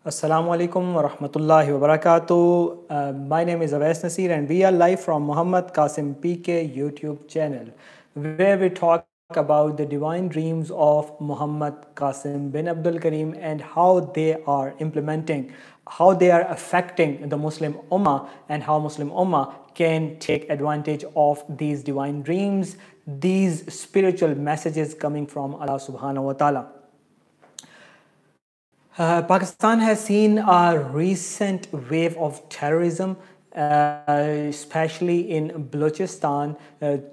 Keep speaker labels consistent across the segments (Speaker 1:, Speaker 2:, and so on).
Speaker 1: Assalamu alaikum wa rahmatullahi wa barakatuh. My name is Awais Naseer and we are live from Muhammad Qasim PK YouTube channel, where we talk about the divine dreams of Muhammad Qasim Bin Abdul Karim and how they are implementing, how they are affecting the Muslim Ummah, and how Muslim Ummah can take advantage of these divine dreams, these spiritual messages coming from Allah subhanahu wa ta'ala. Pakistan has seen a recent wave of terrorism, especially in Balochistan.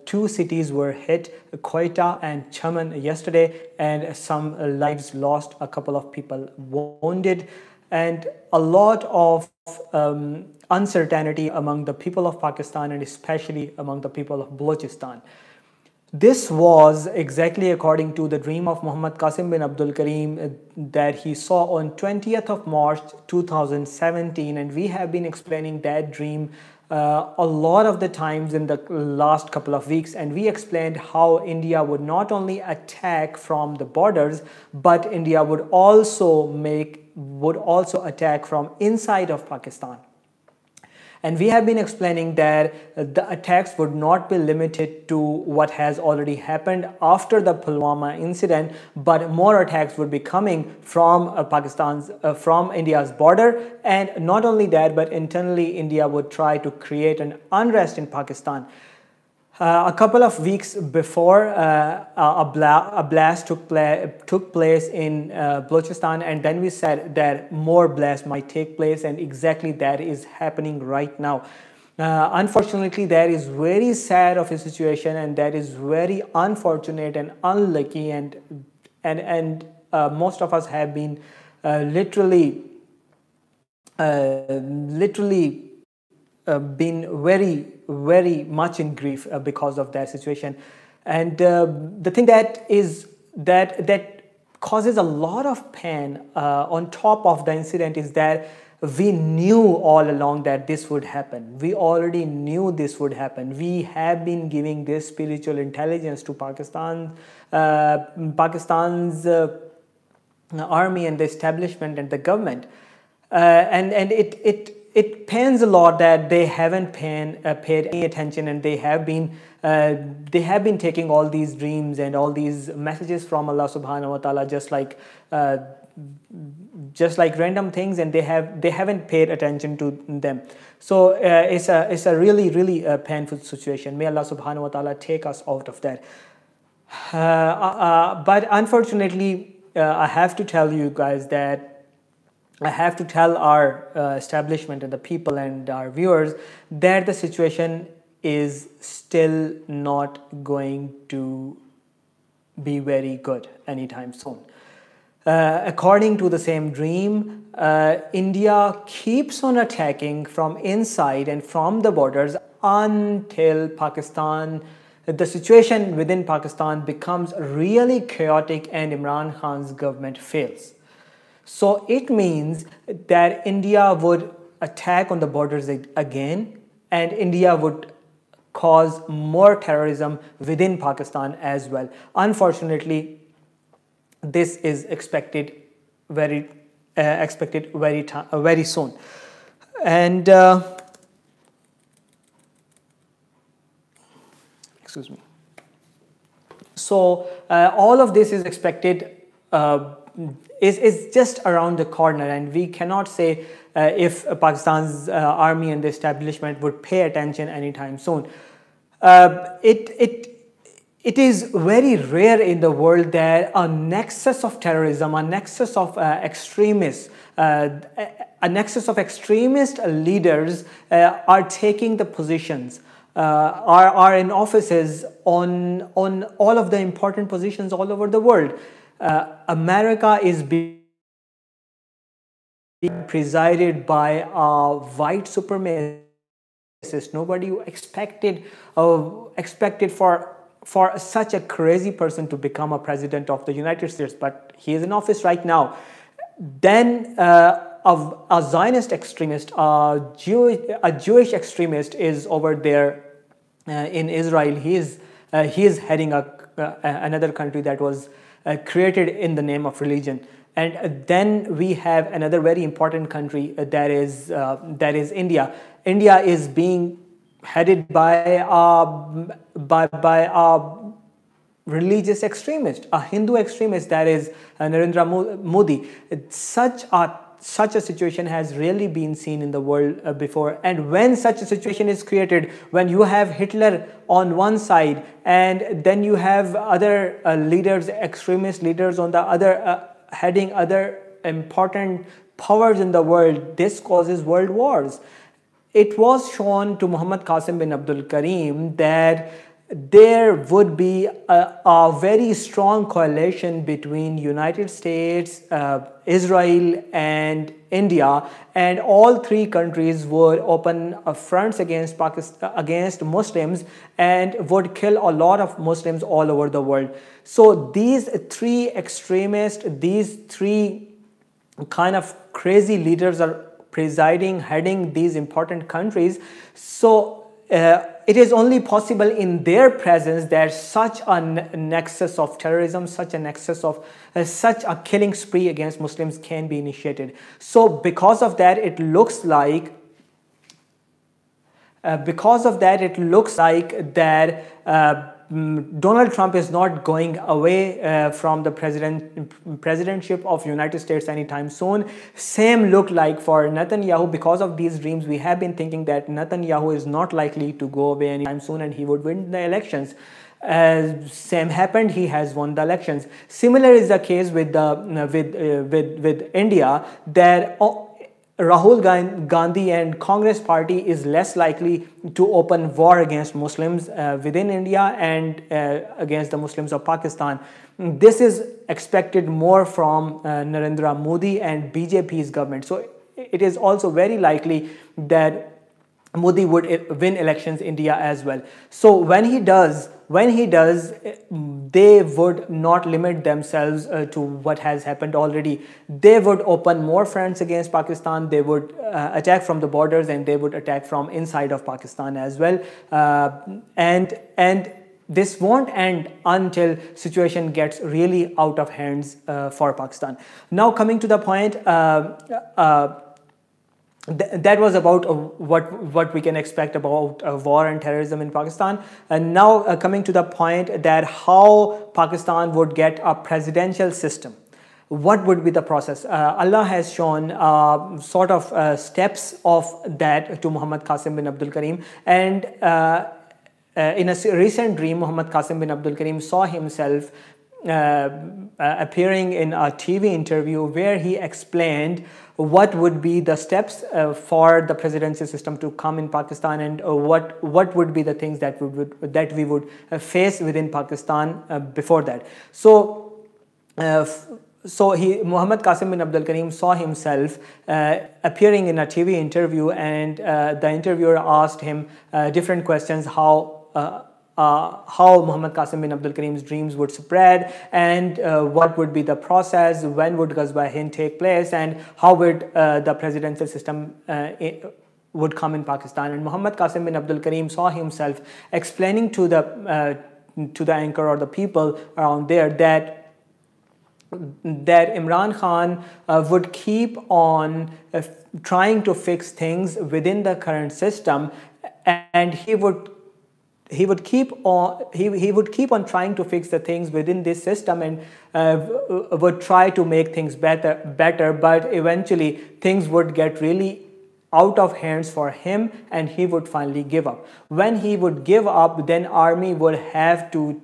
Speaker 1: Two cities were hit, Quetta and Chaman, yesterday, and some lives lost, a couple of people wounded, and a lot of uncertainty among the people of Pakistan and especially among the people of Balochistan. This was exactly according to the dream of Muhammad Qasim bin Abdul Karim that he saw on 20th of March 2017, and we have been explaining that dream a lot of the times in the last couple of weeks, and we explained how India would not only attack from the borders, but India would also attack from inside of Pakistan. And we have been explaining that the attacks would not be limited to what has already happened after the Pulwama incident, but more attacks would be coming from from India's border. And not only that, but internally India would try to create an unrest in Pakistan. A couple of weeks before, a blast took place in Balochistan, and then we said that more blasts might take place, and exactly that is happening right now. Unfortunately, that is very sad of a situation, and that is very unfortunate and unlucky, and most of us have been literally been very much in grief because of that situation. And the thing that causes a lot of pain on top of the incident is that we knew all along that this would happen. We already knew this would happen. We have been giving this spiritual intelligence to Pakistan's army and the establishment and the government, and it pains a lot that they haven't paid any attention, and they have been taking all these dreams and all these messages from Allah subhanahu wa ta'ala just like random things, and they haven't paid attention to them. So it's a really painful situation. May Allah subhanahu wa ta'ala take us out of that. But unfortunately, I have to tell you guys that I have to tell our establishment and the people and our viewers that the situation is still not going to be very good anytime soon. According to the same dream, India keeps on attacking from inside and from the borders until the situation within Pakistan becomes really chaotic and Imran Khan's government fails. So it means that India would attack on the borders again, and India would cause more terrorism within Pakistan as well. Unfortunately, this is expected very soon. And excuse me. So all of this is expected. Is just around the corner, and we cannot say if Pakistan's army and the establishment would pay attention anytime soon. It is very rare in the world that a nexus of terrorism, a nexus of extremist leaders are taking the positions, are in offices on all of the important positions all over the world. America is being presided by a white supremacist. Nobody expected for such a crazy person to become a president of the United States, but he is in office right now. Then a Zionist extremist, a Jewish extremist is over there in Israel. He is heading another country that was created in the name of religion. And then we have another very important country, that is India. India is being headed by a religious extremist, a Hindu extremist, that is Narendra Modi. Such a situation has really been seen in the world before. And when such a situation is created, when you have Hitler on one side and then you have other leaders, extremist leaders on the other, heading other important powers in the world, this causes world wars. It was shown to Muhammad Qasim bin Abdul Karim that there would be a very strong coalition between United States, Israel and India, and all three countries would open fronts against Pakistan, against Muslims, and would kill a lot of Muslims all over the world. So these three extremists, these three kind of crazy leaders are presiding, heading these important countries. So it is only possible in their presence that such a nexus of terrorism, such a nexus of such a killing spree against Muslims can be initiated. So because of that, it looks like that Donald Trump is not going away from the presidentship of United States anytime soon. Same look like for Netanyahu. Because of these dreams, we have been thinking that Netanyahu is not likely to go away anytime soon and he would win the elections. Same happened, he has won the elections. Similar is the case with India, that Rahul Gandhi and Congress party is less likely to open war against Muslims within India and against the Muslims of Pakistan. This is expected more from Narendra Modi and BJP's government. So it is also very likely that Modi would win elections in India as well. So when he does, they would not limit themselves to what has happened already. They would open more fronts against Pakistan. They would attack from the borders, and they would attack from inside of Pakistan as well. And this won't end until situation gets really out of hands for Pakistan. Now coming to the point. That was about what we can expect about war and terrorism in Pakistan. And now coming to the point that how Pakistan would get a presidential system. What would be the process? Allah has shown sort of steps of that to Muhammad Qasim bin Abdul Karim. And in a recent dream, Muhammad Qasim bin Abdul Karim saw himself appearing in a TV interview where he explained what would be the steps for the presidential system to come in Pakistan, and what would be the things that we would face within Pakistan before that. So Muhammad Qasim bin Abdul Karim saw himself appearing in a TV interview, and the interviewer asked him different questions, how Muhammad Qasim bin Abdul Karim's dreams would spread, and what would be the process, when would Ghazwa Hind take place, and how would the presidential system would come in Pakistan. And Muhammad Qasim bin Abdul Karim saw himself explaining to the anchor or the people around there that Imran Khan would keep on trying to fix things within the current system, and he would keep on trying to fix the things within this system, and would try to make things better, but eventually things would get really out of hands for him, and he would finally give up. When he would give up, then army would have to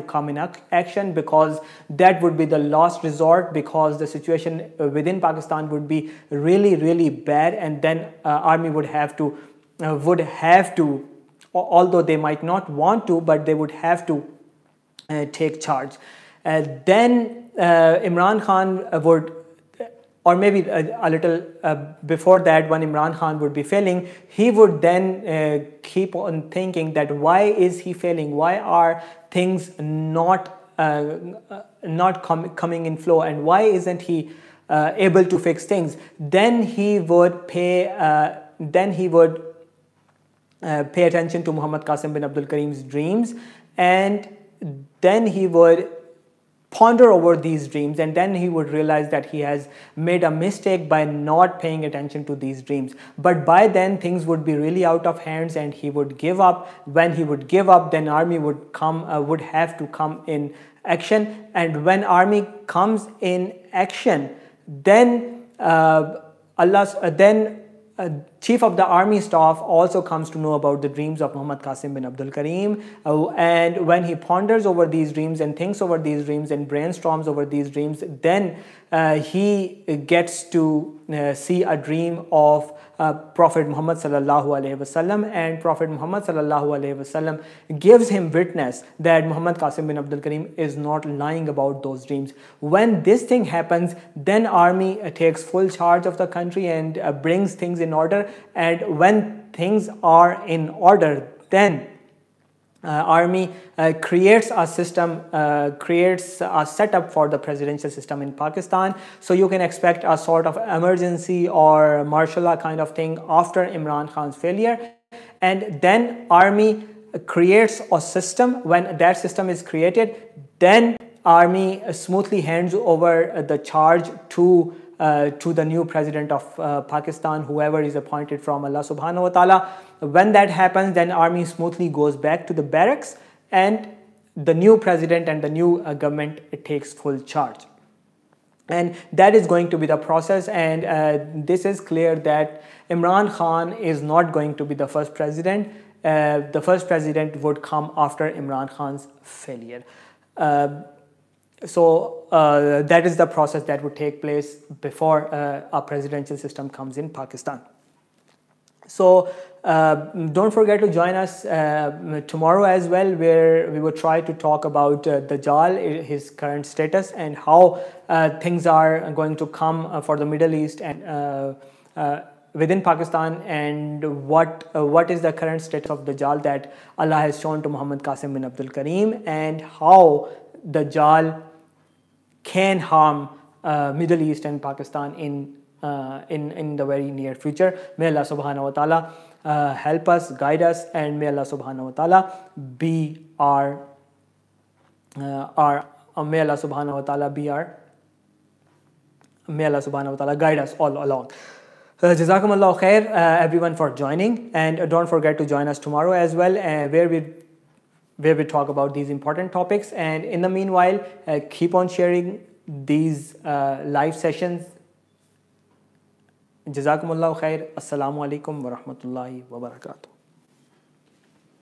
Speaker 1: come in action, because that would be the last resort, because the situation within Pakistan would be really bad, and then army would have to although they might not want to, but they would have to take charge. Then Imran Khan would, or maybe a little before that, when Imran Khan would be failing, he would then keep on thinking that why is he failing? Why are things not coming in flow, and why isn't he able to fix things? Then he would pay attention to Muhammad Qasim bin Abdul Karim's dreams, and then he would ponder over these dreams, and then he would realize that he has made a mistake by not paying attention to these dreams. But by then things would be really out of hands and he would give up. When he would give up, then army would have to come in action, and when army comes in action, then Chief of the Army Staff also comes to know about the dreams of Muhammad Qasim bin Abdul Karim, and when he ponders over these dreams and thinks over these dreams and brainstorms over these dreams, then he gets to see a dream of Prophet Muhammad sallallahu alaihi wasallam, and Prophet Muhammad sallallahu alaihi wasallam gives him witness that Muhammad Qasim bin Abdul Karim is not lying about those dreams. When this thing happens, then army takes full charge of the country and brings things in order, and when things are in order, then army creates a system, creates a setup for the presidential system in Pakistan. So you can expect a sort of emergency or martial law kind of thing after Imran Khan's failure, and then army creates a system. When that system is created, then army smoothly hands over the charge to the new president of Pakistan, whoever is appointed from Allah subhanahu wa ta'ala. When that happens, then army smoothly goes back to the barracks, and the new president and the new government takes full charge. And that is going to be the process, and this is clear that Imran Khan is not going to be the first president. The first president would come after Imran Khan's failure. So that is the process that would take place before a presidential system comes in Pakistan. So don't forget to join us tomorrow as well, where we will try to talk about Dajjal, his current status, and how things are going to come for the Middle East and within Pakistan, and what is the current status of Dajjal that Allah has shown to Muhammad Qasim bin Abdul Karim, and how Dajjal can harm Middle East and Pakistan in the very near future. May Allah subhanahu wa ta'ala help us, guide us, and may Allah subhanahu wa ta'ala be our may Allah subhanahu wa ta'ala be our may Allah subhanahu wa ta'ala guide us all along. Jazakumullahu khair everyone for joining, and don't forget to join us tomorrow as well, where we talk about these important topics. And in the meanwhile, keep on sharing these live sessions. Jazakumullahu khair. Assalamu alaikum wa rahmatullahi wa barakatuh.